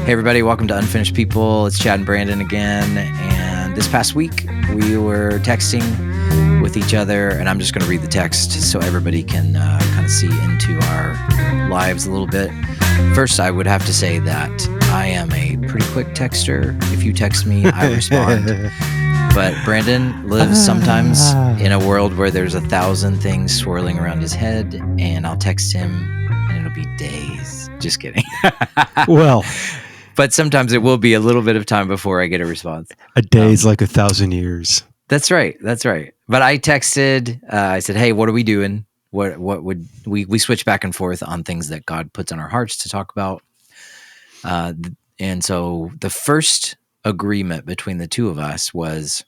Hey everybody, welcome to Unfinished People. It's Chad and Brandon again. And this past week, we were texting with each other, and I'm just going to read the text so everybody can kind of see into our lives a little bit. First, I would have to say that I am a pretty quick texter. If you text me, I respond. But Brandon lives sometimes in a world where there's 1,000 things swirling around his head, and I'll text him, and it'll be days. Just kidding. Well, but sometimes it will be a little bit of time before I get a response. a day is like 1,000 years. That's right. That's right. But I texted, I said, hey, what are we doing? What would we switch back and forth on things that God puts on our hearts to talk about. And so the first agreement between the two of us was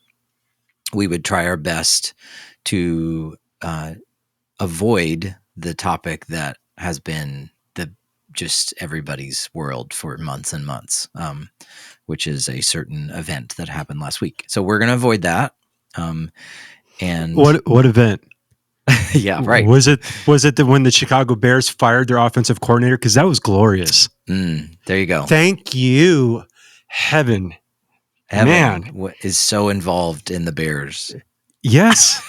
we would try our best to avoid the topic that has been just everybody's world for months and months, which is a certain event that happened last week. So we're going to avoid that. And what event? Yeah, right. Was it when the Chicago Bears fired their offensive coordinator? Because that was glorious. There you go. Thank you, heaven. Man is so involved in the Bears. Yes.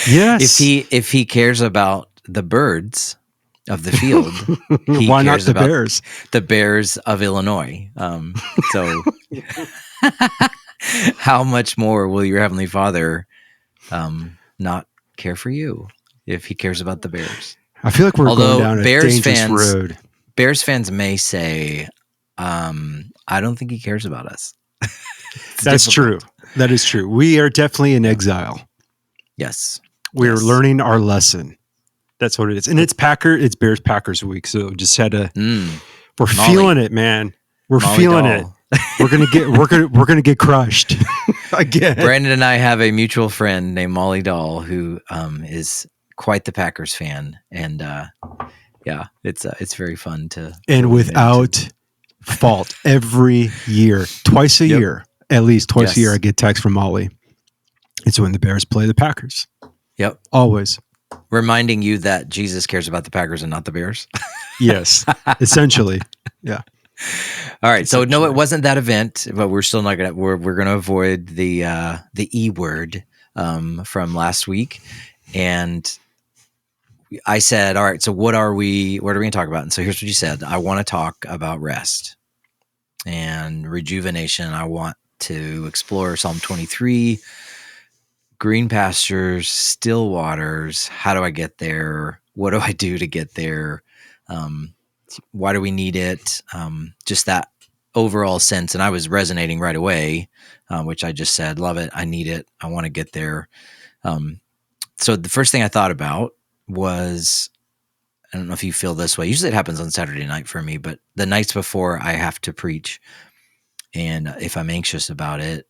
Yes. If he cares about the birds of the field, why not the Bears? The Bears of Illinois. So how much more will your Heavenly Father not care for you if he cares about the Bears? I feel like we're going down a dangerous road. Bears fans may say, I don't think he cares about us. That's true. That is true. We are definitely in exile. Yes. We're learning our lesson. That's what it is. And it's Bears Packers week. So just had to, we're feeling it, man. We're feeling it. We're going to get crushed again. Brandon and I have a mutual friend named Molly Dahl who is quite the Packers fan. And it's very fun to. And without fault, every year, twice a year, at least twice a year, I get text from Molly. It's when the Bears play the Packers. Yep. Always. Reminding you that Jesus cares about the Packers and not the Bears. Yes, essentially. Yeah. All right. So no, it wasn't that event, but we're still not gonna. We're gonna avoid the E word from last week, and I said, all right. So what are we gonna talk about? And so here's what you said. I want to talk about rest and rejuvenation. I want to explore Psalm 23. Green pastures, still waters. How do I get there? What do I do to get there? Why do we need it? Just that overall sense. And I was resonating right away, which I just said, love it. I need it. I want to get there. So the first thing I thought about was, I don't know if you feel this way. Usually it happens on Saturday night for me, but the nights before I have to preach, and if I'm anxious about it,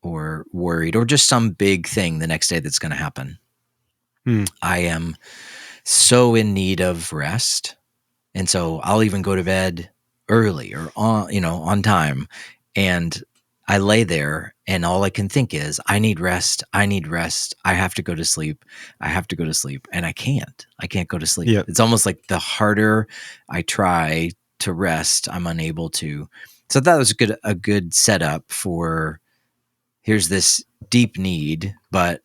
or worried, or just some big thing the next day that's going to happen, I am so in need of rest. And so I'll even go to bed early or on time. And I lay there and all I can think is, I need rest. I need rest. I have to go to sleep. I have to go to sleep. And I can't go to sleep. Yep. It's almost like the harder I try to rest, I'm unable to. So that was a good setup for, here's this deep need, but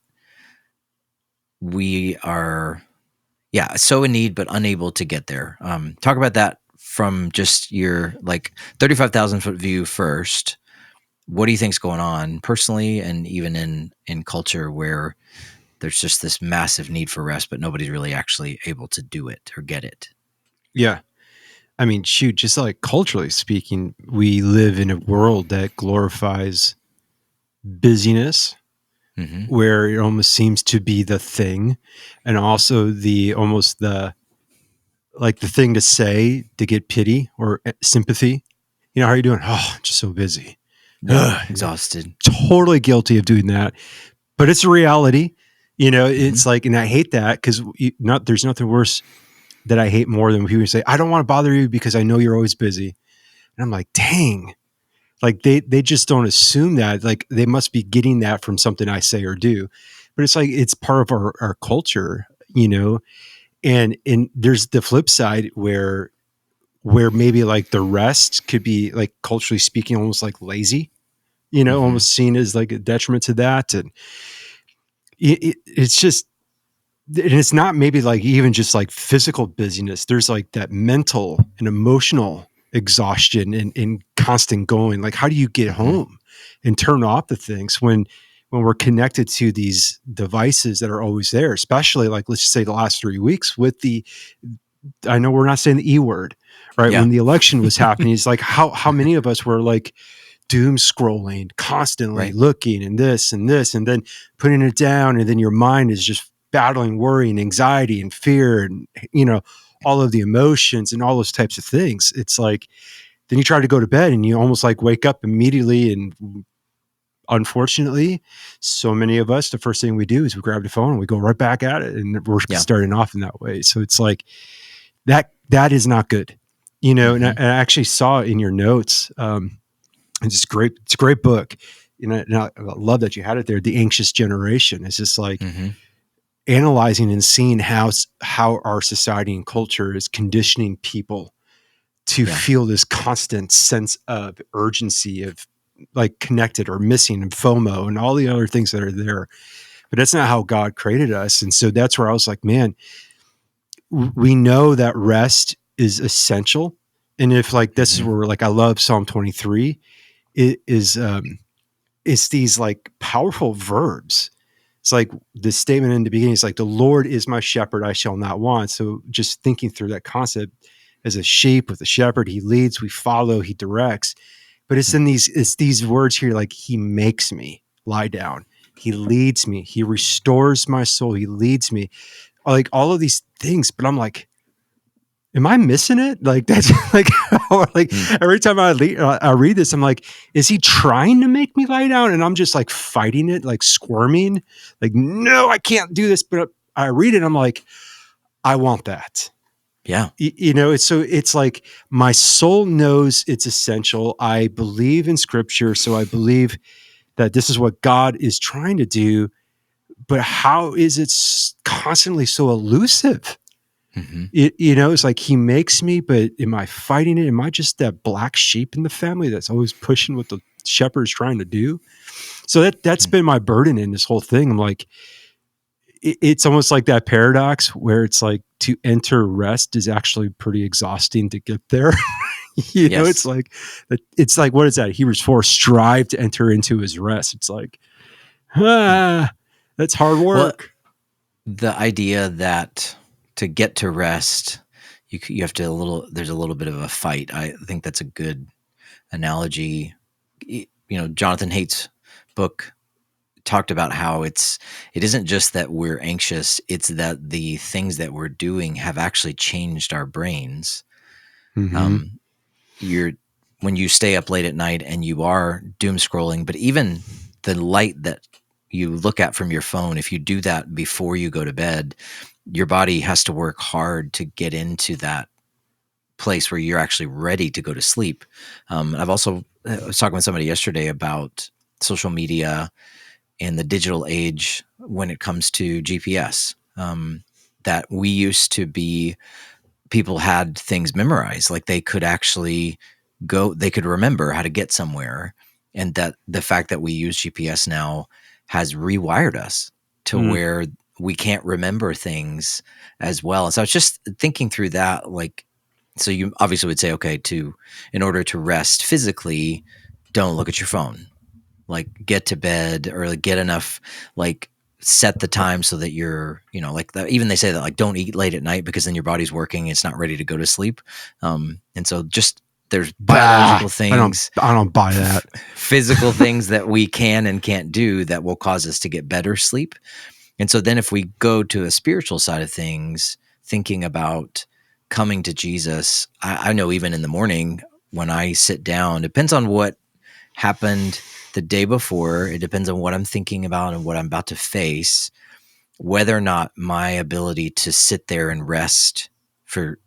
we are, so in need, but unable to get there. Talk about that from just your 35,000 foot view first. What do you think's going on personally, and even in culture where there's just this massive need for rest, but nobody's really actually able to do it or get it? Yeah. I mean, shoot, just like culturally speaking, we live in a world that glorifies busyness, where it almost seems to be the thing, and also the thing to say to get pity or sympathy. You know, how are you doing? Oh, I'm just so busy. Exhausted. Totally guilty of doing that, but it's a reality. You know, it's like, and I hate that because there's nothing worse that I hate more than when people say, I don't want to bother you because I know you're always busy. And I'm like, dang. Like they just don't assume that. Like they must be getting that from something I say or do. But it's like, it's part of our culture, you know? And there's the flip side where where maybe like the rest could be like culturally speaking, almost like lazy, Mm-hmm. almost seen as like a detriment to that. And it's just, and it's not maybe like even just like physical busyness. There's like that mental and emotional exhaustion and constant going. Like, how do you get Mm-hmm. home and turn off the things when we're connected to these devices that are always there? Especially like, let's just say the last 3 weeks with I know we're not saying the E word, right? Yeah. When the election was happening, it's like how many of us were like doom scrolling, constantly Right. looking and this, and then putting it down, and then your mind is just battling worry and anxiety and fear and all of the emotions and all those types of things. It's like then you try to go to bed and you almost like wake up immediately, and unfortunately, so many of us, the first thing we do is we grab the phone and we go right back at it, and we're Yeah. starting off in that way. So it's like that is not good, and I, Mm-hmm. I actually saw in your notes. It's great. It's a great book. And I love that you had it there. The Anxious Generation. It's just like Mm-hmm. analyzing and seeing how our society and culture is conditioning people to Yeah. feel this constant sense of urgency of like connected or missing and FOMO and all the other things that are there. But that's not how God created us. And so that's where I was like, man, we know that rest is essential. And if like this is Mm-hmm. where like I love Psalm 23, it is it's these like powerful verbs. It's like the statement in the beginning is like, the Lord is my shepherd, I shall not want. So just thinking through that concept as a sheep with a shepherd, he leads, we follow, he directs. But it's these words here, like he makes me lie down. He leads me. He restores my soul. He leads me. Like all of these things. But I'm like, am I missing it? Like that's like, like Mm. every time I read this, I'm like, is he trying to make me lie down? And I'm just like fighting it, like squirming, like, no, I can't do this. But I read it, I'm like, I want that. Yeah. It's like my soul knows it's essential. I believe in scripture. So I believe that this is what God is trying to do. But how is it constantly so elusive? Mm-hmm. It's like he makes me, but am I fighting it? Am I just that black sheep in the family that's always pushing what the shepherd's trying to do? So that's been my burden in this whole thing. I'm like, it's almost like that paradox where it's like to enter rest is actually pretty exhausting to get there. It's Yes. like what is that? Hebrews 4, strive to enter into his rest. It's like, Mm. that's hard Well, work. the idea that to get to rest, you have to there's a little bit of a fight. I think that's a good analogy. Jonathan Haidt's book talked about how it isn't just that we're anxious, it's that the things that we're doing have actually changed our brains. Mm-hmm. Um, you're when you stay up late at night and you are doom scrolling, but even the light that you look at from your phone, if you do that before you go to bed, your body has to work hard to get into that place where you're actually ready to go to sleep. I've also I was talking with somebody yesterday about social media and the digital age when it comes to GPS. That we used to be people had things memorized, like they could actually they could remember how to get somewhere, and that the fact that we use GPS now has rewired us to Mm. where we can't remember things as well. And so I was just thinking through that, like, so you obviously would say, okay, in order to rest physically, don't look at your phone, like get to bed or like get enough, like set the time so that you're, like even they say that like don't eat late at night because then your body's working, it's not ready to go to sleep. And so just there's Bah, biological I don't things, I don't buy that. physical things that we can and can't do that will cause us to get better sleep. And so then if we go to a spiritual side of things, thinking about coming to Jesus, I know even in the morning when I sit down, depends on what happened the day before. It depends on what I'm thinking about and what I'm about to face, whether or not my ability to sit there and rest for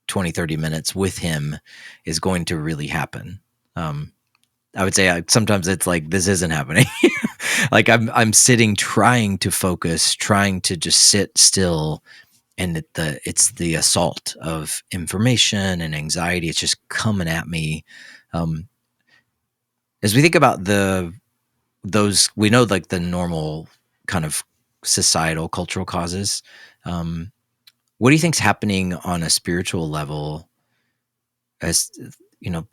20, 30 minutes with him is going to really happen. I would say sometimes it's like, this isn't happening. Like I'm sitting, trying to focus, trying to just sit still and it's the assault of information and anxiety. It's just coming at me. Um, as we think about those, we know like the normal kind of societal cultural causes. Um, what do you think's happening on a spiritual level, as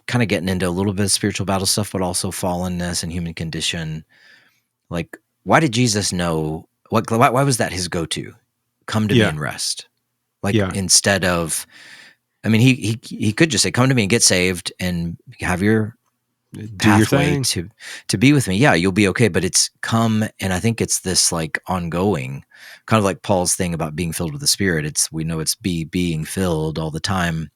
kind of getting into a little bit of spiritual battle stuff, but also fallenness and human condition? Like, why did Jesus know why was that his go-to? Come to me Yeah. and rest. Like, Yeah. instead of, I mean, he could just say, come to me and get saved and have your Do your pathway thing. to be with me. Yeah, you'll be okay. But it's come, and I think it's this like ongoing, kind of like Paul's thing about being filled with the Spirit. We know it's being filled all the time.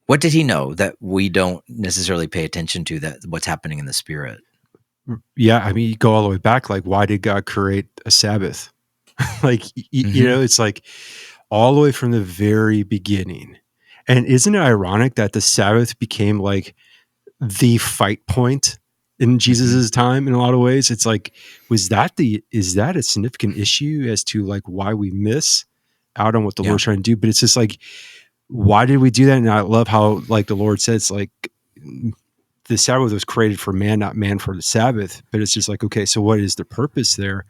What did he know that we don't necessarily pay attention to, that what's happening in the Spirit? Yeah. I mean, you go all the way back. Like, why did God create a Sabbath? Like, Mm-hmm. it's like all the way from the very beginning. And isn't it ironic that the Sabbath became like the fight point in Mm-hmm. Jesus's time in a lot of ways? It's like, is that a significant issue as to like why we miss out on what the Yeah. Lord's trying to do? But it's just like, why did we do that? And I love how like the Lord says, like, the Sabbath was created for man, not man for the Sabbath. But it's just like, okay, so what is the purpose there?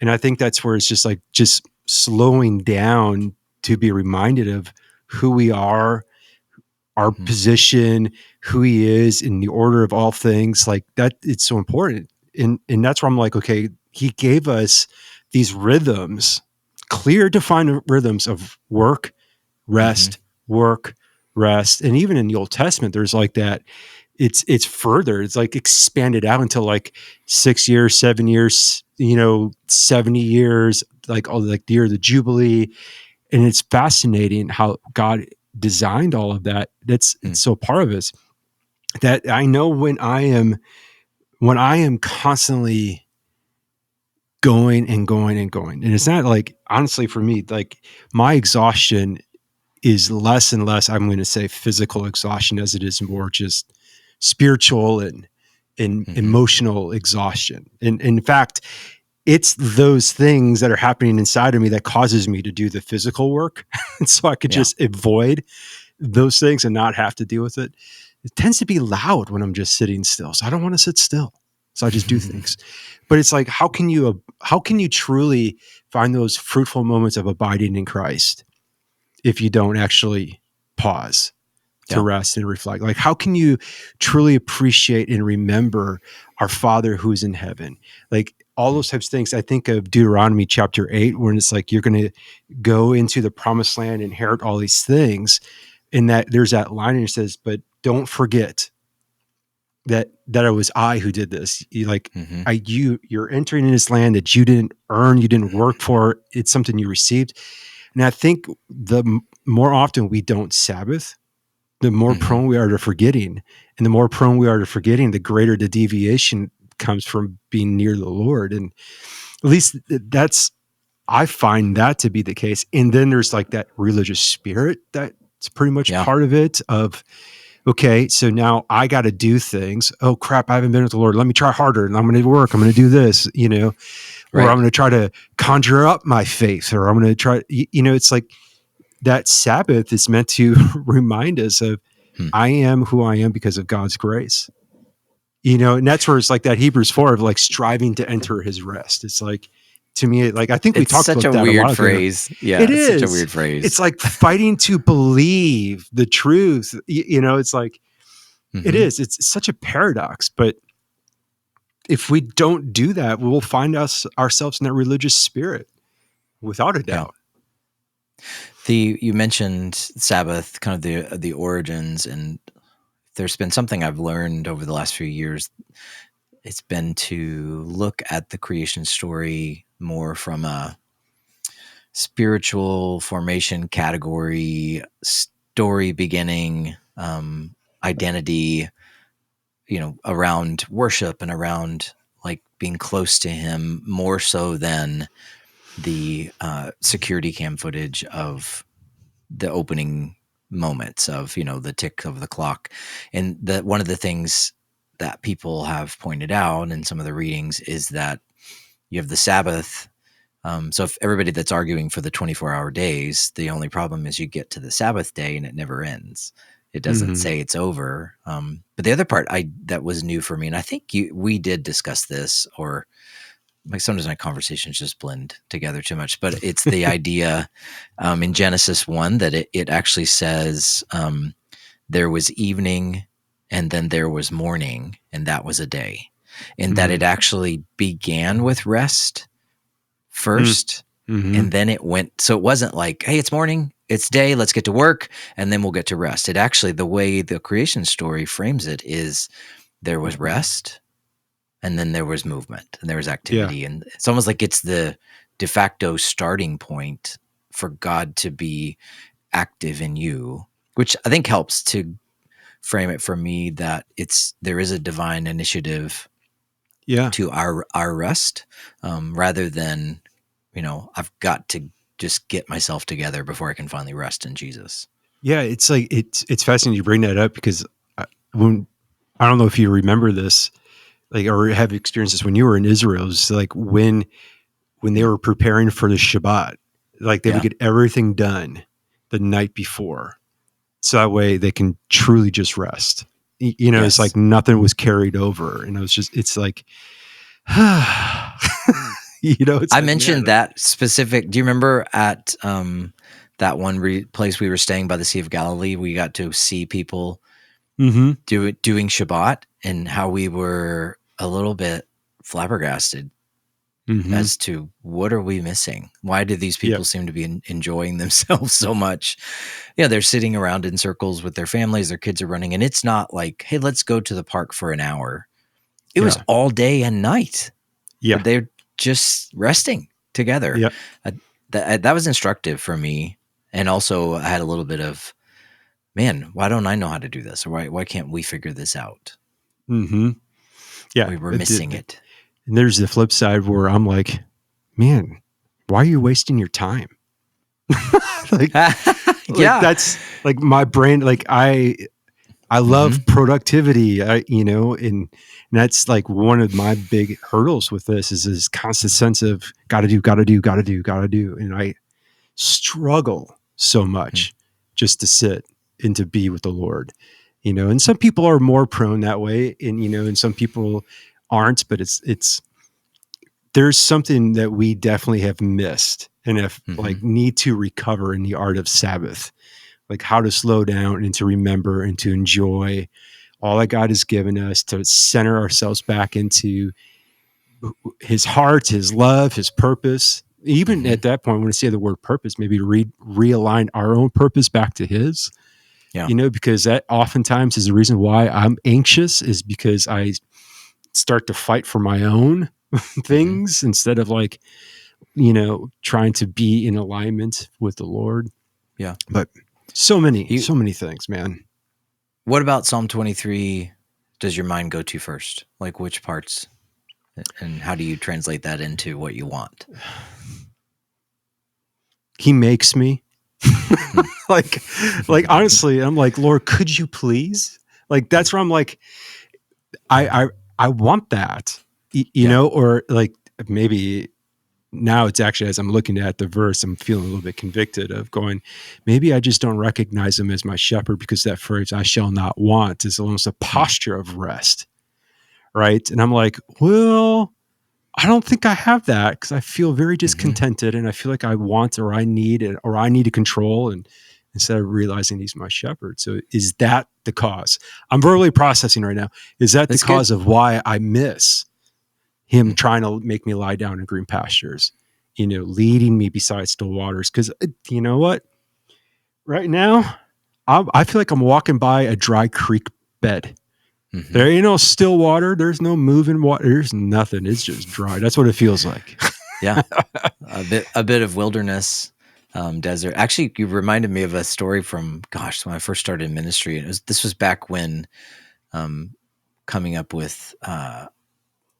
And I think that's where it's just like just slowing down to be reminded of who we are, our Mm-hmm. position, who he is in the order of all things. Like that, it's so important. And that's where I'm like, okay, he gave us these rhythms, clear defined rhythms of work, Mm-hmm. rest, work, rest. And even in the Old Testament, there's like that. It's further, it's like expanded out until like 6 years, 7 years, 70 years, like all like the year of the Jubilee. And it's fascinating how God designed all of that. It's so part of us that I know when I am constantly going and going and going. And it's not like, honestly, for me, like my exhaustion is less and less, I'm going to say, physical exhaustion as it is more just spiritual and Mm-hmm. emotional exhaustion. And in fact, it's those things that are happening inside of me that causes me to do the physical work. And so I could Yeah. just avoid those things and not have to deal with it. It tends to be loud when I'm just sitting still. So I don't want to sit still. So I just do things. But it's like, how can you truly find those fruitful moments of abiding in Christ if you don't actually pause to Yeah. rest and reflect? Like, how can you truly appreciate and remember our Father who's in heaven? Like all those types of things. I think of Deuteronomy chapter 8, when it's like, you're going to go into the promised land, inherit all these things. And that there's that line and it says, but don't forget that it was I who did this. Mm-hmm. You're entering in this land that you didn't earn, you didn't work for. It's something you received. And I think more often we don't Sabbath, the more Mm-hmm. prone we are to forgetting. And the more prone we are to forgetting, the greater the deviation comes from being near the Lord. And at least I find that to be the case. And then there's like that religious spirit that's pretty much Yeah. part of it, of, okay, so now I got to do things. Oh crap, I haven't been with the Lord. Let me try harder and I'm going to work. I'm going to do this, or I'm Right. going to try to conjure up my faith, or I'm going to try, it's like that Sabbath is meant to remind us of, Hmm. I am who I am because of God's grace. And that's where it's like that Hebrews 4 of like striving to enter his rest. It's like, to me, like, I think we It's talked such about a that a weird while ago. phrase. Yeah, It it's such a is. weird phrase. It's like fighting to believe the truth. It's like, it Mm-hmm. is. It's such a paradox. But if we don't do that, we will find ourselves in that religious spirit, without a Yeah. doubt. You mentioned Sabbath, kind of the origins, and there's been something I've learned over the last few years. It's been to look at the creation story more from a spiritual formation category, story beginning, identity, around worship and around like being close to him, more so than the security cam footage of the opening moments of the tick of the clock. And that one of the things that people have pointed out in some of the readings is that you have the Sabbath, So if everybody that's arguing for the 24-hour days, the only problem is you get to the Sabbath day and it never ends. It doesn't Mm-hmm. say it's over. But the other part that was new for me, and I think we did discuss this, or like sometimes my conversations just blend together too much, but it's the idea in Genesis 1 that it actually says there was evening and then there was morning, and that was a day. And that it actually began with rest first, Mm-hmm. and then it went. So it wasn't like, hey, it's morning, it's day, let's get to work, and then we'll get to rest. It actually, the way the creation story frames it is there was rest, and then there was movement, and there was Yeah. activity. And it's almost like it's the de facto starting point for God to be active in you, which I think helps to frame it for me that there is a divine initiative Yeah. to our rest, rather than, I've got to just get myself together before I can finally rest in Jesus. Yeah. It's like, it's fascinating you bring that up because when, I don't know if you remember this, like, or have experienced this when you were in Israel, it's like when they Mm. were preparing for the Shabbat, like they would Yeah. get everything done the night before. So that way they can truly just rest. It's Yes. like nothing was carried over. And it's like, it's I like, mentioned man. that specific. Do you remember at that one place we were staying by the Sea of Galilee? We got to see people Mm-hmm. doing Shabbat, and how we were a little bit flabbergasted Mm-hmm. as to what are we missing? Why do these Yep. people seem to be enjoying themselves so much? Yeah, they're sitting around in circles with their families, their kids are running, and it's not like, hey, let's go to the park for an hour. It was Yeah. all day and night. Yeah. They're just resting together. Yeah. That was instructive for me. And also I had a little bit of, man, why don't I know how to do this? Or why can't we figure this out? Mm-hmm. Yeah. We were missing it. And there's the flip side where I'm like, man, why are you wasting your time? like, like Yeah. that's like my brain. Like I love Mm-hmm. productivity. And that's like one of my big hurdles with this constant sense of got to do, got to do, got to do, got to do. And I struggle so much just to sit and to be with the Lord, and some people are more prone that way, and some people aren't, but there's something that we definitely have missed and have Mm-hmm. like need to recover in the art of Sabbath, like how to slow down and to remember and to enjoy all that God has given us, to center ourselves back into his heart, his love, his purpose. Even Mm-hmm. at that point, when I say the word purpose, maybe realign our own purpose back to his, Yeah. because that oftentimes is the reason why I'm anxious, is because I start to fight for my own Mm-hmm. things instead of like, trying to be in alignment with the Lord. Yeah. But so many, You, so many things, man. what about Psalm 23 does your mind go to first? Like which parts, and how do you translate that into what you want? He makes me Hmm. like, honestly, I'm like, Lord, could you please? Like, that's where I'm like, I, I, I want that, Yeah. or like maybe now it's actually, as I'm looking at the verse, I'm feeling a little bit convicted of going, maybe I just don't recognize him as my shepherd, because that phrase, I shall not want, is almost a Hmm. posture of rest. Right. And I'm like, well, I don't think I have that, because I feel very Mm-hmm. discontented and I feel like I want, or I need it, or I need to control. And instead of realizing he's my shepherd. So is that the cause? I'm verbally processing right now. Is that the That's good. cause of why I miss him Hmm. trying to make me lie down in green pastures, leading me beside still waters? Because you know what? Right now, I feel like I'm walking by a dry creek bed. Mm-hmm. There ain't no still water. There's no moving water. There's nothing. It's just dry. That's what it feels like. Yeah. A bit of wilderness, desert. Actually, you reminded me of a story from, gosh, when I first started in ministry. This was back when, um, coming up with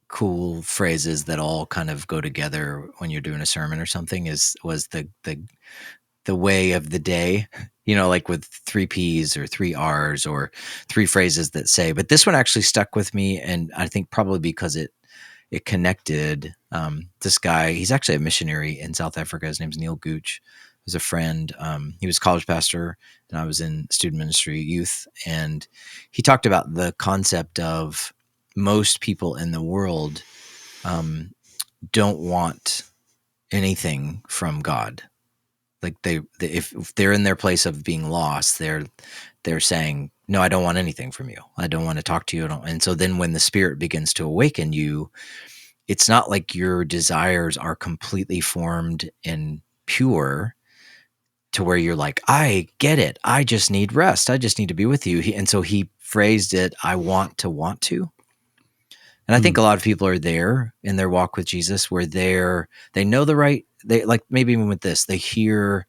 cool phrases that all kind of go together when you're doing a sermon or something was the way of the day. Like with three P's or three R's or three phrases that say. But this one actually stuck with me, and I think probably because it it connected. This guy, he's actually a missionary in South Africa. His name's Neil Gooch. He was a friend. He was college pastor, and I was in student ministry youth. And he talked about the concept of most people in the world don't want anything from God. Like if they're in their place of being lost, they're saying, no, I don't want anything from you. I don't want to talk to you. And so then when the Spirit begins to awaken you, it's not like your desires are completely formed and pure to where you're like, I get it. I just need rest. I just need to be with you. And so he phrased it, I want to. And I think a lot of people are there in their walk with Jesus where they know they like, maybe even with this, they hear,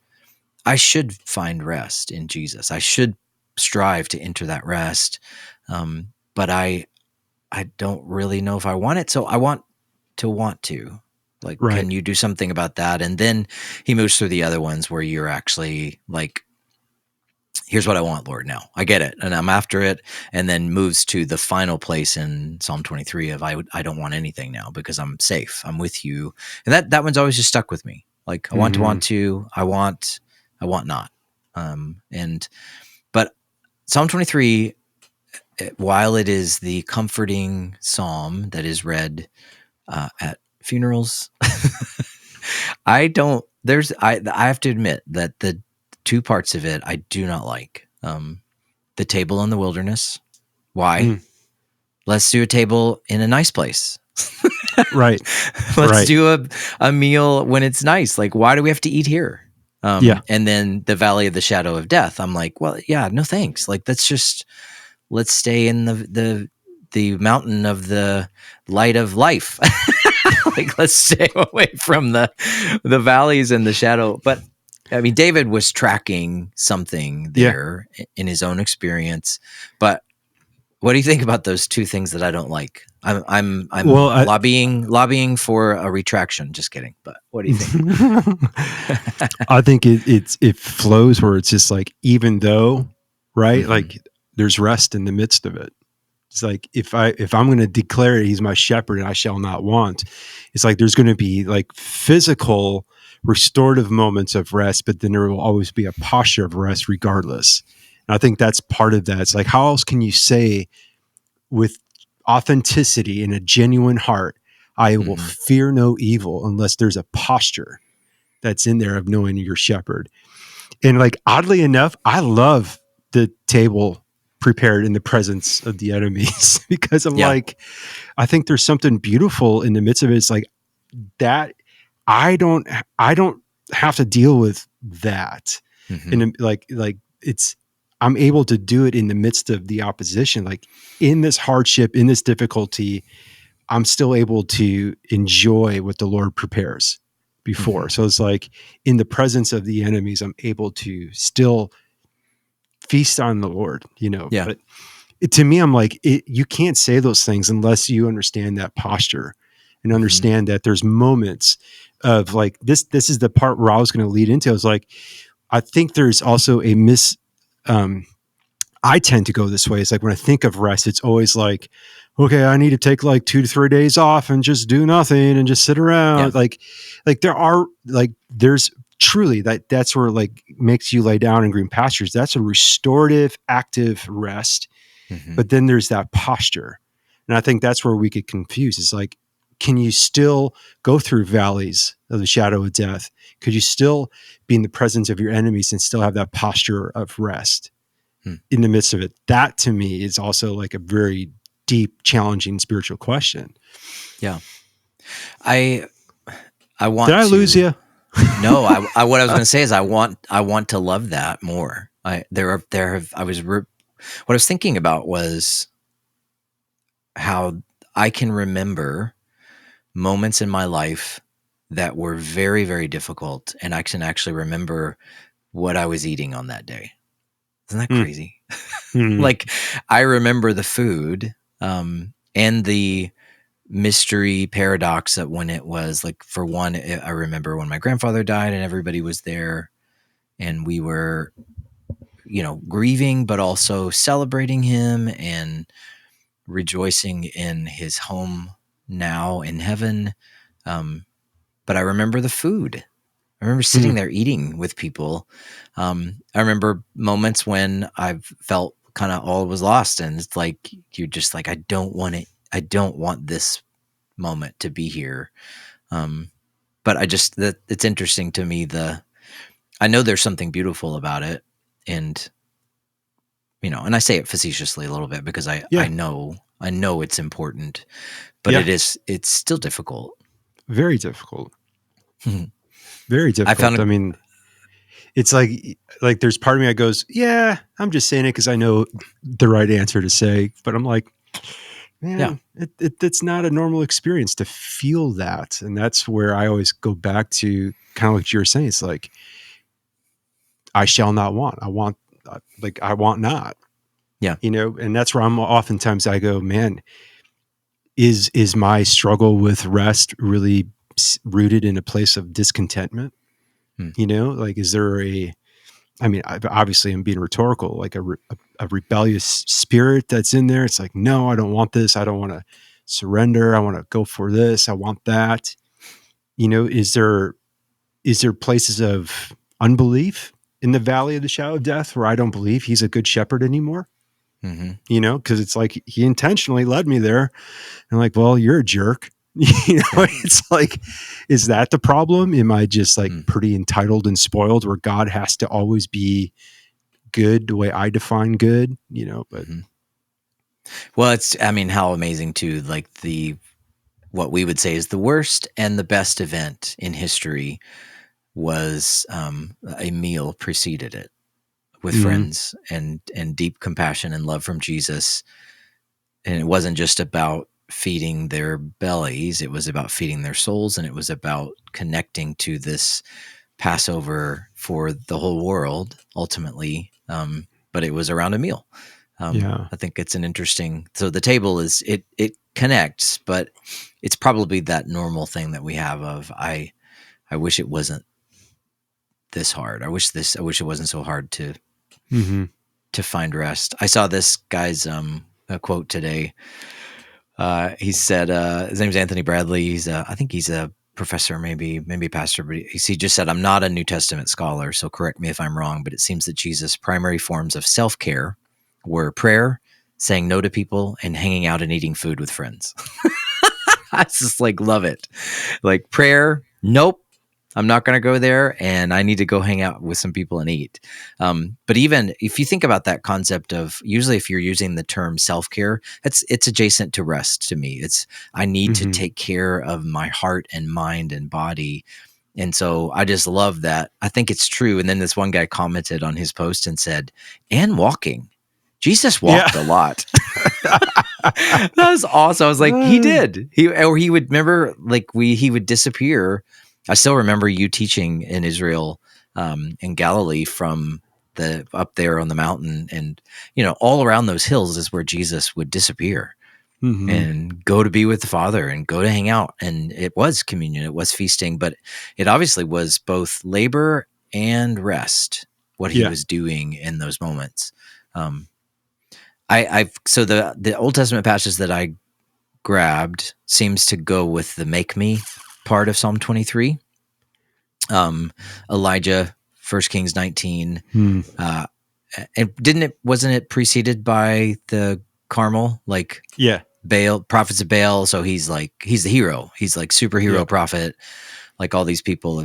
I should find rest in Jesus. I should strive to enter that rest. But I don't really know if I want it. So I want to. Like, Right. can you do something about that? And then he moves through the other ones where you're actually like, here's what I want, Lord, now. I get it, and I'm after it, and then moves to the final place in Psalm 23 of I don't want anything now because I'm safe. I'm with you. And that one's always just stuck with me. Like, I want to, I want not. But Psalm 23, while it is the comforting psalm that is read at funerals, I have to admit that the two parts of it I do not like. The table in the wilderness. Why? Let's do a table in a nice place. Right. Let's do a meal when it's nice. Like, why do we have to eat here? And then the valley of the shadow of death. I'm like, well, yeah, no thanks. Like, let's stay in the mountain of the light of life. Like, let's stay away from the valleys and the shadow. But I mean, David was tracking something there in his own experience. But what do you think about those two things that I don't like? I'm lobbying for a retraction. Just kidding. But what do you think? I think it flows where it's just like, even though, right? Mm-hmm. Like, there's rest in the midst of it. It's like, if I'm going to declare it, he's my shepherd and I shall not want. It's like, there's going to be like physical restorative moments of rest, but then there will always be a posture of rest regardless. And I think that's part of that. It's like, how else can you say with authenticity and a genuine heart, I will fear no evil, unless there's a posture that's in there of knowing your shepherd. And like, oddly enough, I love the table prepared in the presence of the enemies because I'm like, I think there's something beautiful in the midst of it. It's like that. I don't have to deal with that. And like I'm able to do it in the midst of the opposition. Like, in this hardship, in this difficulty, I'm still able to enjoy what the Lord prepares before. So it's like, in the presence of the enemies, I'm able to still feast on the Lord, Yeah. But to me, I'm like, you can't say those things unless you understand that posture and understand that there's moments of like, this is the part where I was going to lead into. I was like, I think there's also I tend to go this way. It's like, when I think of rest, it's always like, okay, I need to take like 2 to 3 days off and just do nothing and just sit around. Like there's truly that's where like makes you lay down in green pastures. That's a restorative, active rest. But then there's that posture. And I think that's where we get confused. It's like, can you still go through valleys of the shadow of death? Could you still be in the presence of your enemies and still have that posture of rest in the midst of it? That to me is also like a very deep, challenging spiritual question. Yeah. I want Did I lose you? No, what I was going to say is I want to love that more. What I was thinking about was how I can remember moments in my life that were very, very difficult, and I can actually remember what I was eating on that day. Isn't that crazy? Like, I remember the food and the mystery paradox that when it was like, for one, I remember when my grandfather died and everybody was there and we were, grieving, but also celebrating him and rejoicing in his home now in heaven. But I remember the food. I remember Hmm. sitting there eating with people. I remember moments when I felt kind of all was lost, and it's like you're just like, I don't want it. I don't want this moment to be here. But I just that it's interesting to me. I know there's something beautiful about it, and and I say it facetiously a little bit because I Yeah. know it's important, but Yeah. it's still difficult. Very difficult. Very I found difficult. I mean, it's like there's part of me that goes, yeah, I'm just saying it because I know the right answer to say, but I'm like, yeah. man, it's not a normal experience to feel that, and that's where I always go back to kind of what you were saying. It's like I shall not want. I want like I want not. Yeah. And that's where I'm oftentimes I go, man, is my struggle with rest really rooted in a place of discontentment? Hmm. Like is there I mean, obviously I'm being rhetorical, like a rebellious spirit that's in there. It's like, no, I don't want this. I don't want to surrender. I want to go for this. I want that. Is there places of unbelief in the valley of the shadow of death where I don't believe he's a good shepherd anymore? Hmm. Because it's like he intentionally led me there. I'm like, well, you're a jerk. Yeah. It's like, is that the problem? Am I just like Mm. pretty entitled and spoiled where God has to always be good the way I define good? But Hmm. Well, I mean, how amazing too. Like what we would say is the worst and the best event in history was a meal preceded it with mm, friends and deep compassion and love from Jesus. And it wasn't just about feeding their bellies; it was about feeding their souls, and it was about connecting to this Passover for the whole world ultimately. But it was around a meal. yeah. I think it's an interesting. So the table it connects, but it's probably that normal thing that we have of I wish it wasn't this hard. I wish it wasn't so hard Hmm. to find rest. I saw this guy's a quote today. He said his name's Anthony Bradley. I think he's a professor, maybe a pastor, but he just said, I'm not a New Testament scholar, so correct me if I'm wrong, but it seems that Jesus' primary forms of self-care were prayer, saying no to people, and hanging out and eating food with friends. I just like love it. Like prayer, nope, I'm not going to go there, and I need to go hang out with some people and eat. But even if you think about that concept of usually if you're using the term self care, it's adjacent to rest to me. It's I need to Hmm. take care of my heart and mind and body. And so I just love that. I think it's true. And then this one guy commented on his post and said, and walking. Jesus Yeah. walked a lot. That was awesome. I was like, he did. He would remember like he would disappear. I still remember you teaching in Israel, in Galilee from the up there on the mountain, and all around those hills is where Jesus would disappear Hmm. and go to be with the Father and go to hang out. And it was communion, it was feasting, but it obviously was both labor and rest. What he Yeah. was doing in those moments. Um, I've so the Old Testament passage that I grabbed seems to go with the make me part of Psalm 23. Elijah, 1 Kings 19. Hmm. Uh, and wasn't it preceded by the Carmel, like Yeah. Baal, prophets of Baal? So he's the hero. He's like superhero Yep. prophet. Like all these people,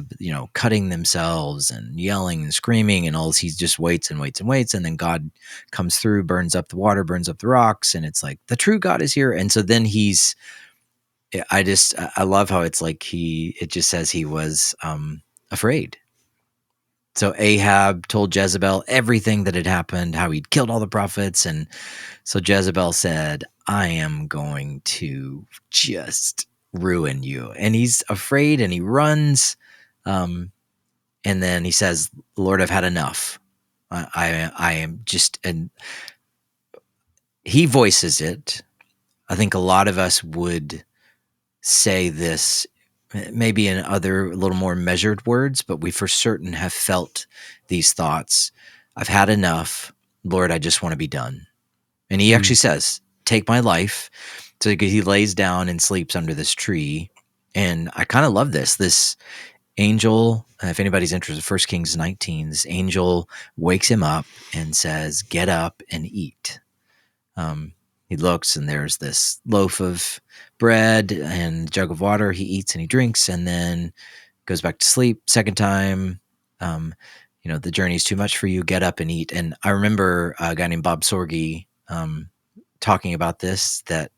cutting themselves and yelling and screaming and all this. He just waits and waits and waits. And then God comes through, burns up the water, burns up the rocks. And it's like the true God is here. And so then I love how it's like it just says he was afraid. So Ahab told Jezebel everything that had happened, how he'd killed all the prophets. And so Jezebel said, I am going to just ruin you. And he's afraid and he runs. Um, and then he says, Lord, I've had enough. I am just, and he voices it. I think a lot of us would say this maybe in other a little more measured words, but we for certain have felt these thoughts. I've had enough. Lord, I just want to be done. And he Hmm. actually says, take my life. So he lays down and sleeps under this tree. And I kind of love this. This angel, if anybody's interested, 1 Kings 19, this angel wakes him up and says, "Get up and eat." He looks, and there's this loaf of bread and a jug of water. He eats and he drinks, and then goes back to sleep. Second time, the journey's too much for you. Get up and eat. And I remember a guy named Bob Sorge talking about this, that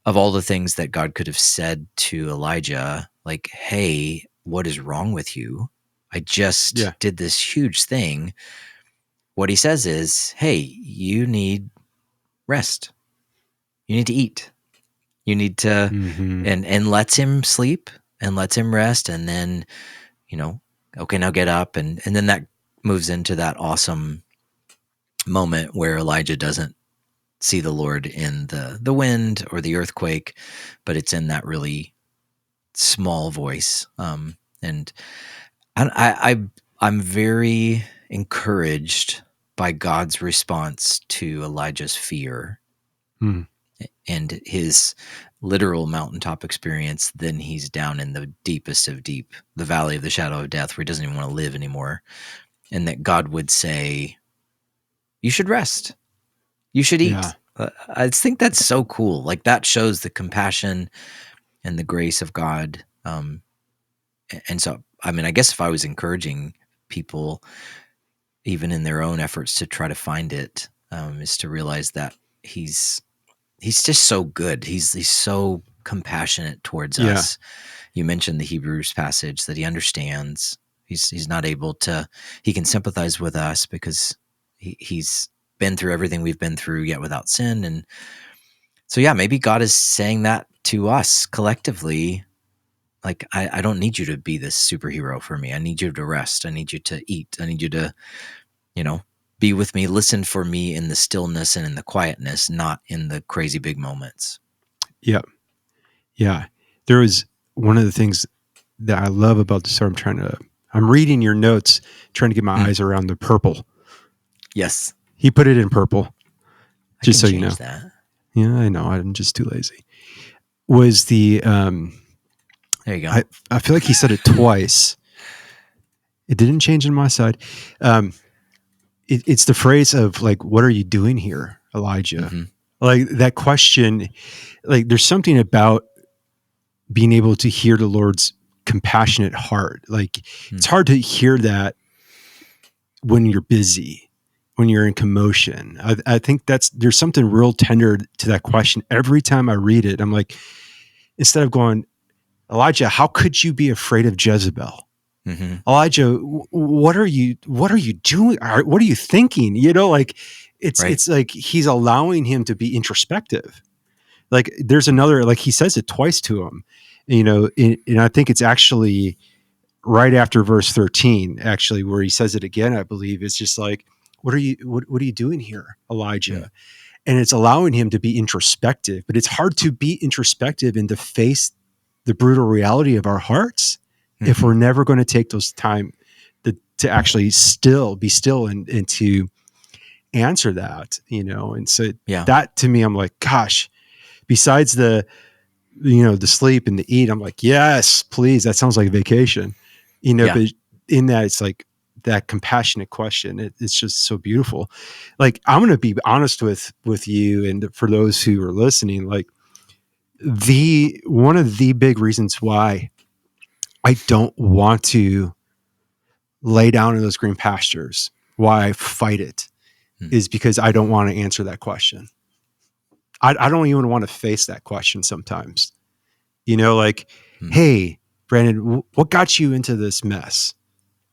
of all the things that God could have said to Elijah, like, "Hey, what is wrong with you? I just did this huge thing." What he says is, "Hey, you need rest. You need to eat. You need to," and lets him sleep and lets him rest. And then, okay, now get up. And then that moves into that awesome moment where Elijah doesn't see the Lord in the wind or the earthquake, but it's in that really small voice. And I'm very encouraged by God's response to Elijah's fear and his literal mountaintop experience. Then he's down in the deepest of deep, the valley of the shadow of death, where he doesn't even want to live anymore. And that God would say, "You should rest. You should eat." Yeah. I think that's so cool. Like, that shows the compassion and the grace of God. And so, I mean, I guess if I was encouraging people, even in their own efforts to try to find it, is to realize that he's just so good. He's so compassionate towards us. You mentioned the Hebrews passage, that he understands. He's not able to. He can sympathize with us because he's been through everything we've been through, yet without sin. And so, yeah, maybe God is saying that to us collectively. Like, I don't need you to be this superhero for me. I need you to rest. I need you to eat. I need you to, be with me, listen for me in the stillness and in the quietness, not in the crazy big moments. Yeah. Yeah. There was one of the things that I love about the story. I'm reading your notes, trying to get my eyes around the purple. Yes. He put it in purple. Just so you know. That. Yeah, I know. I'm just too lazy. Was the, there you go. I feel like he said it twice. It didn't change on my side. It's the phrase of, like, "What are you doing here, Elijah?" Mm-hmm. Like, that question, like, there's something about being able to hear the Lord's compassionate heart. Like, it's hard to hear that when you're busy, when you're in commotion. I think there's something real tender to that question. Every time I read it, I'm like, instead of going, "Elijah, how could you be afraid of Jezebel? Mm-hmm. Elijah, what are you doing? What are you thinking?" Like, it's like he's allowing him to be introspective. Like, there's another, like, he says it twice to him, and I think it's actually right after verse 13, actually, where he says it again. I believe it's just like, what are you doing here, Elijah? And it's allowing him to be introspective. But it's hard to be introspective and to face the brutal reality of our hearts if we're never going to take those time to actually be still and to answer that, And so that, to me, I'm like, gosh, besides the sleep and the eat, I'm like, yes, please. That sounds like a vacation, but in that, it's like that compassionate question. It's just so beautiful. Like, I'm going to be honest with you, and for those who are listening, like, one of the big reasons why I don't want to lay down in those green pastures, why I fight it, is because I don't want to answer that question. I don't even want to face that question sometimes. Like, "Hey, Brandon, what got you into this mess?"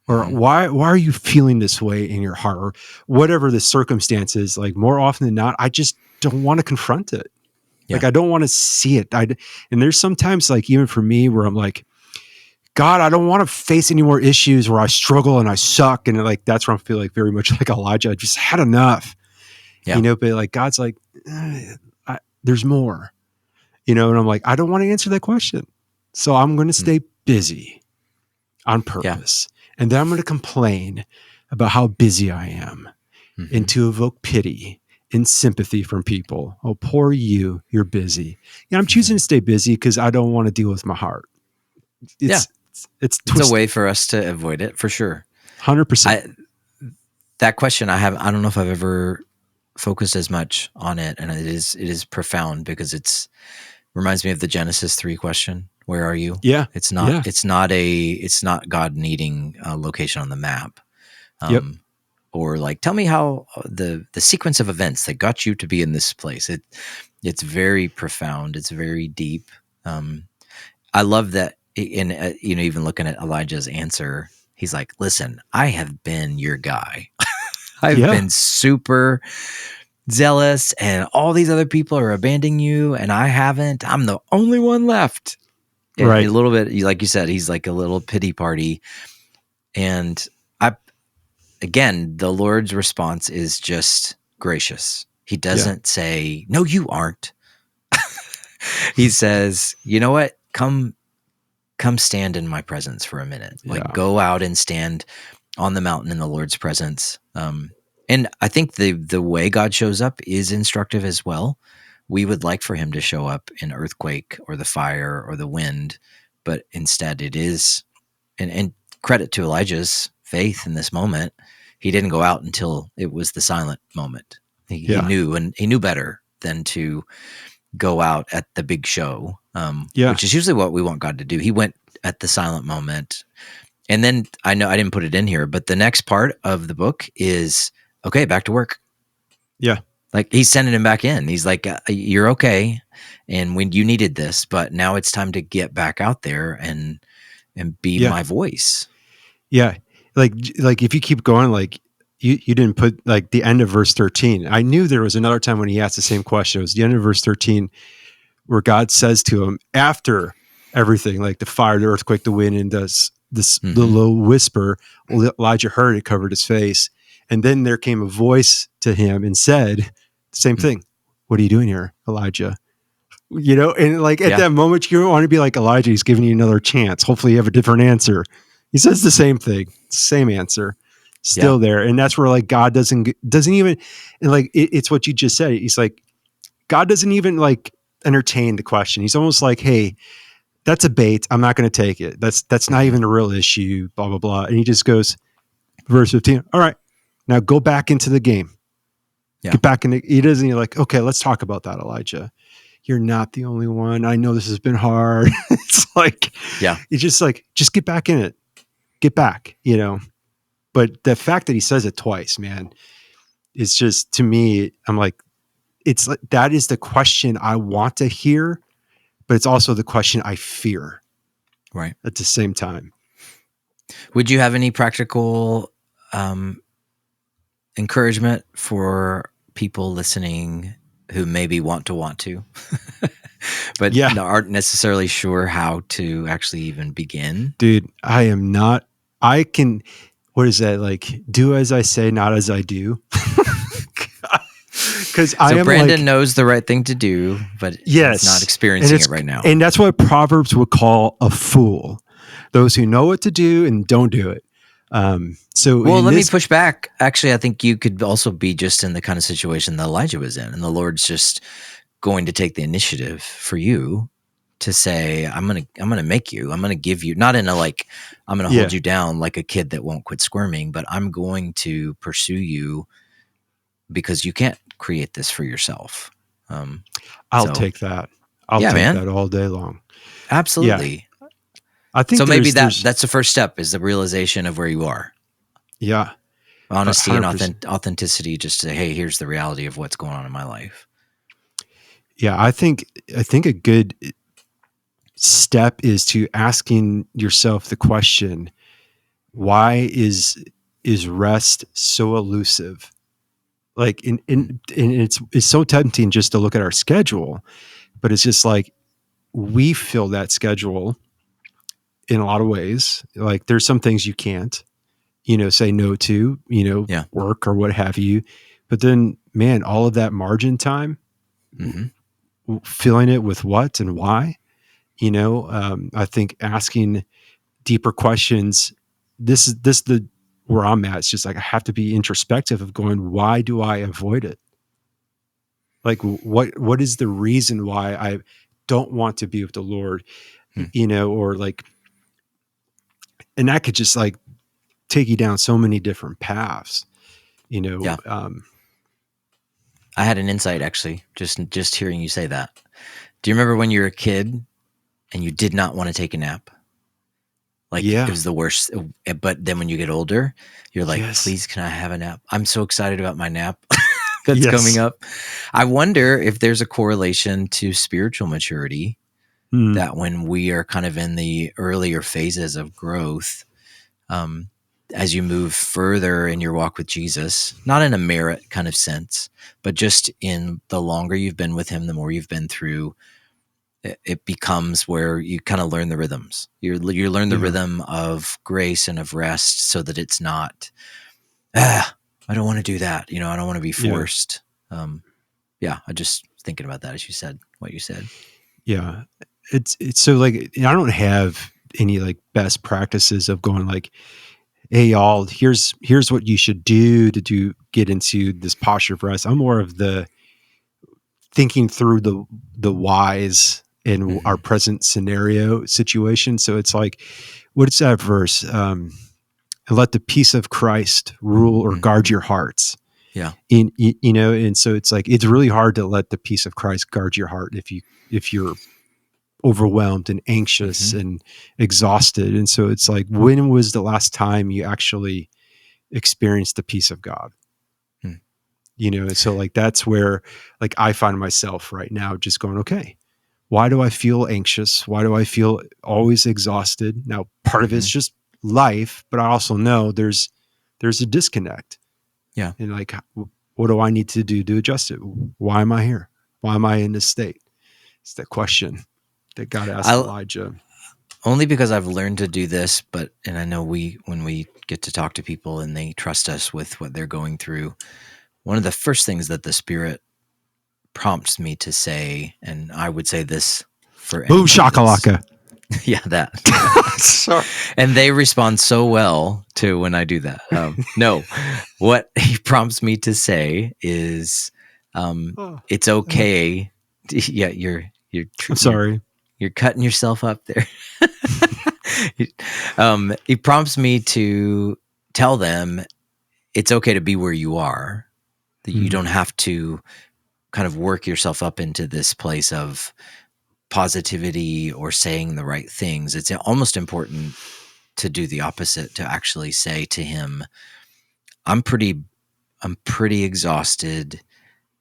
Or why are you feeling this way in your heart? Or whatever the circumstance is. Like, more often than not, I just don't want to confront it. Like, I don't want to see it. And there's sometimes, like, even for me, where I'm like, "God, I don't want to face any more issues where I struggle and I suck." And, like, that's where I feel like very much like Elijah. I just had enough, but, like, God's like, there's more, and I'm like, I don't want to answer that question. So I'm going to stay busy on purpose. And then I'm going to complain about how busy I am and to evoke pity in sympathy from people. Oh, poor you, you're busy. Yeah, I'm choosing to stay busy because I don't want to deal with my heart. Yeah, It's it's a way twisted. for us to avoid it for sure. 100%. I that question I don't know if I've ever focused as much on it, and it is profound because it's reminds me of the Genesis 3 question. Where are you? Yeah. It's not Yeah. it's not God needing a location on the map. Yep. Or like tell me how the sequence of events that got you to be in this place. It's very profound. It's very deep. Um, I love that in even looking at Elijah's answer, he's like, "Listen, I have been your guy. I've Yeah. been super zealous, and all these other people are abandoning you, and I haven't. I'm the only one left." And a Right. little bit, like you said, he's like a little pity party. And I, again, the Lord's response is just gracious. He Yeah. doesn't say, "No, you aren't." He says, "You know what? Come stand in my presence for a minute. Like Yeah. go out and stand on the mountain in the Lord's presence." And I think the way God shows up is instructive as well. We would like for him to show up in earthquake or the fire or the wind, but instead it is, and credit to Elijah's faith in this moment. He didn't go out until it was the silent moment. He Yeah. knew, and he knew better than to go out at the big show, Yeah. which is usually what we want God to do. He went at the silent moment. And then I know I didn't put it in here, but the next part of the book is okay, back to work. Yeah. Like he's sending him back in. He's like, "You're okay, and when you needed this, but now it's time to get back out there and be Yeah. my voice." Yeah. Like if you keep going, like you didn't put like the end of verse 13. I knew there was another time when he asked the same question. It was the end of verse 13 where God says to him after everything, like the fire, the earthquake, the wind, and the Mm-hmm. low whisper, Elijah heard it, covered his face. And then there came a voice to him and said the same Mm. thing. What are you doing here, Elijah? You know, and like at Yeah, that moment, you don't want to be like Elijah. He's giving you another chance. Hopefully, you have a different answer. He says the same thing, same answer, yeah, still there, and that's where like God doesn't even, and like it's what you just said. He's like God doesn't even like entertain the question. He's almost like, hey, that's a bait. I'm not going to take it. That's not mm-hmm. even a real issue. Blah blah blah. And he just goes, verse 15. All right, now go back into the game. Yeah, Get back in. He doesn't. You're like, okay, let's talk about that, Elijah. You're not the only one. I know this has been hard. It's like, yeah. it's just like, just get back in it. Get back, you know. But the fact that he says it twice, man, it's just to me, I'm like, it's like that is the question I want to hear, but it's also the question I fear Right. at the same time. Would you have any practical um, encouragement for people listening who maybe want to, but Yeah, aren't necessarily sure how to actually even begin? dude, I am not, I can, what is that? Like, do as I say, not as I do. Because I So am Brandon like, knows the right thing to do, but he's not yes. And experiencing it right now. and that's what Proverbs would call a fool. Those who know what to do and don't do it. So Well, in let me this, push back. Actually, I think you could also be just in the kind of situation that Elijah was in, and the Lord's just going to take the initiative for you to say, I'm gonna make you. I'm gonna give you, not in a like I'm gonna hold yeah, you down like a kid that won't quit squirming, but I'm going to pursue you because you can't create this for yourself. Um, I'll so take that. I'll yeah, take man, that all day long. Yeah. absolutely. I think So maybe there's, that's the first step is the realization of where you are. yeah, Honesty and 100%. authenticity, just to say, hey, here's the reality of what's going on in my life. Yeah. I think a good step is to asking yourself the question, why is rest so elusive? Like in it's so tempting just to look at our schedule, but it's just like we fill that schedule in a lot of ways. Like there's some things you can't, say no to, Yeah. work or what have you. But then, man, all of that margin time, Mm-hmm. filling it with what and why, I think asking deeper questions. This the where I'm at. It's just like I have to be introspective of going, why do I avoid it? Like, what is the reason why I don't want to be with the Lord? Hmm. Or like, and that could just like take you down so many different paths. Yeah. I had an insight actually, just hearing you say that. Do you remember when you were a kid and you did not want to take a nap? Like it Yeah. was the worst. But then when you get older, you're like, Yes. please, can I have a nap? I'm so excited about my nap that's coming Yes. up. I wonder if there's a correlation to spiritual maturity, Hmm. that when we are kind of in the earlier phases of growth, um, as you move further in your walk with Jesus, not in a merit kind of sense, but just in the longer you've been with him, the more you've been through, it becomes where you kind of learn the rhythms. You learn the Yeah. rhythm of grace and of rest, so that it's not, I don't want to do that. I don't want to be Yeah. forced. Yeah, I just thinking about that as you said what you said. Yeah. It's so like, I don't have any like best practices of going like, hey y'all, here's what you should do to get into this posture of rest. I'm more of the thinking through the whys in our Mm-hmm. present scenario situation. So it's like, what's that verse? And let the peace of Christ rule or Mm. guard your hearts. Yeah. And so it's like, it's really hard to let the peace of Christ guard your heart if you're overwhelmed and anxious Mm-hmm. and exhausted. And so it's like, when was the last time you actually experienced the peace of God? Mm. And so like, that's where like I find myself right now just going, okay, why do I feel anxious? Why do I feel always exhausted? Now, part of Mm-hmm. it's just life, but I also know there's a disconnect. Yeah. And like, what do I need to do to adjust it? Why am I here? Why am I in this state? It's the question that God asked I Elijah. only because I've learned to do this, and I know when we get to talk to people and they trust us with what they're going through, one of the first things that the Spirit prompts me to say, and I would say this for Boom anybody that's, shakalaka. yeah, that. Sorry. And they respond so well to when I do that. No, what he prompts me to say is, Oh, it's okay. Yeah, I'm sorry. you're cutting yourself up there. He prompts me to tell them it's okay to be where you are. That you Hmm. don't have to kind of work yourself up into this place of positivity or saying the right things. It's almost important to do the opposite, to actually say to him, I'm pretty I'm pretty exhausted,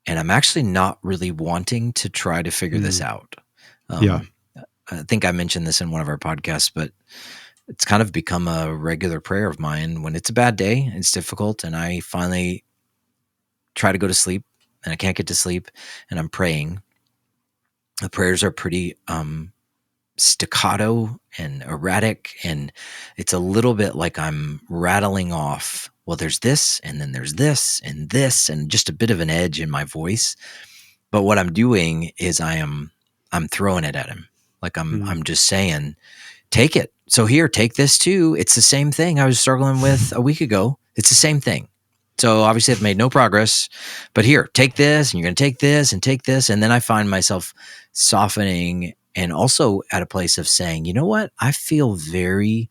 and I'm actually not really wanting to try to figure this Hmm. out. Yeah. Um, I think I mentioned this in one of our podcasts, but it's kind of become a regular prayer of mine when it's a bad day, it's difficult, and I finally try to go to sleep and I can't get to sleep and I'm praying. The prayers are pretty staccato and erratic, and it's a little bit like I'm rattling off, well, there's this and then there's this and just a bit of an edge in my voice. But what I'm doing is I'm throwing it at him. Like Hmm. I'm just saying, take it. So here, take this too. It's the same thing I was struggling with a week ago. It's the same thing. So obviously I've made no progress, but here, take this, and you're going to take this and take this. And then I find myself softening and also at a place of saying, you know what? I feel very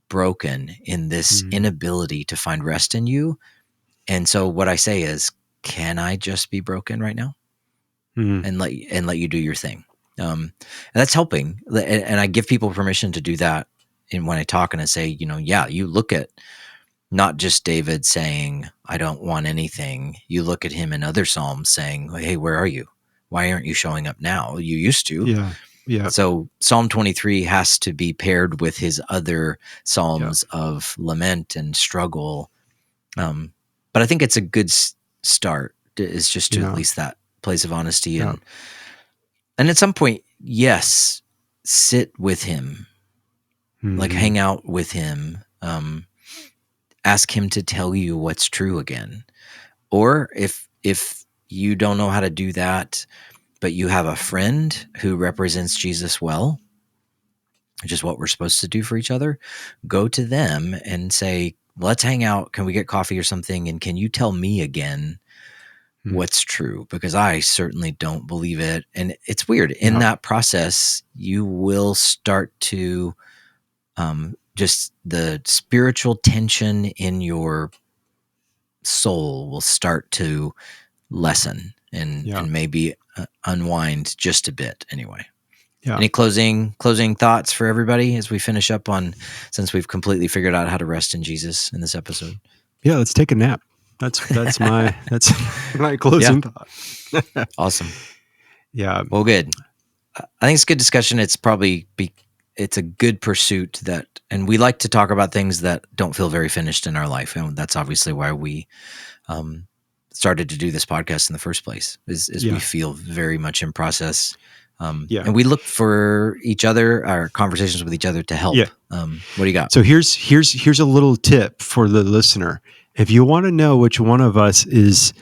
broken in this Hmm. inability to find rest in you. And so what I say is, can I just be broken right now Hmm. and let you do your thing? And that's helping. And I give people permission to do that. And when I talk and I say, yeah, you look at not just David saying, I don't want anything. You look at him in other Psalms saying, hey, where are you? Why aren't you showing up now? You used to. Yeah. Yeah. So Psalm 23 has to be paired with his other Yeah. Psalms of lament and struggle. But I think it's a good start, is just to at Yeah. least that place of honesty. Yeah. And at some point, yes, sit with him, like Hmm. hang out with him. Ask him to tell you what's true again. Or if you don't know how to do that, but you have a friend who represents Jesus well, which is what we're supposed to do for each other, go to them and say, let's hang out. Can we get coffee or something? And can you tell me again what's true, because I certainly don't believe it. And it's weird. In that process, you will start to just the spiritual tension in your soul will start to lessen and maybe unwind just a bit anyway. Yeah. Any closing thoughts for everybody as we finish up on, since we've completely figured out how to rest in Jesus in this episode? Yeah, let's take a nap. That's my closing thought. Awesome. Yeah. Well, good. I think it's a good discussion. It's probably it's a good pursuit and we like to talk about things that don't feel very finished in our life, and that's obviously why we started to do this podcast in the first place. Is we feel very much in process. And we look for each other, our conversations with each other, to help. Yeah. What do you got? So here's a little tip for the listener. If you want to know which one of us is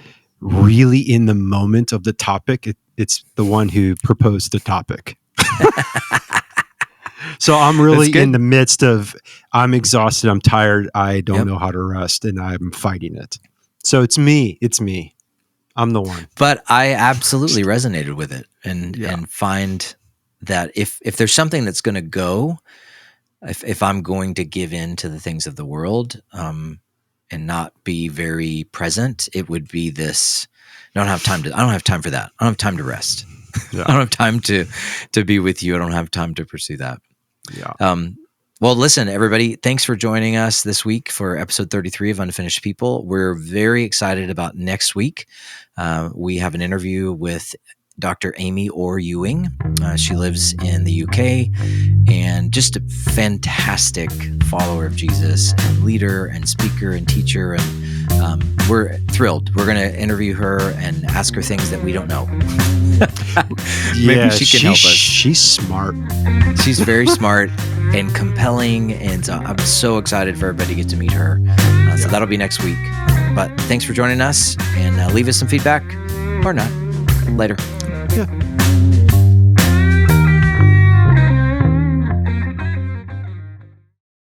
really in the moment of the topic, it's the one who proposed the topic. So I'm really in the midst of, I'm exhausted, I'm tired, I don't know how to rest, and I'm fighting it. So it's me. I'm the one. But I absolutely resonated with it and find that if there's something that's going to go, if I'm going to give in to the things of the world and not be very present, it would be this. I don't have time for that. I don't have time to rest. Yeah. I don't have time to be with you. I don't have time to pursue that. Yeah. Well, listen, everybody, thanks for joining us this week for episode 33 of Unfinished People. We're very excited about next week. We have an interview with Dr. Amy Orr Ewing. She lives in the UK and just a fantastic follower of Jesus and leader and speaker and teacher. And we're thrilled. We're going to interview her and ask her things that we don't know. Maybe she can help us. She's smart. She's very smart and compelling. And I'm so excited for everybody to get to meet her. So that'll be next week. But thanks for joining us, and leave us some feedback or not later. Yeah.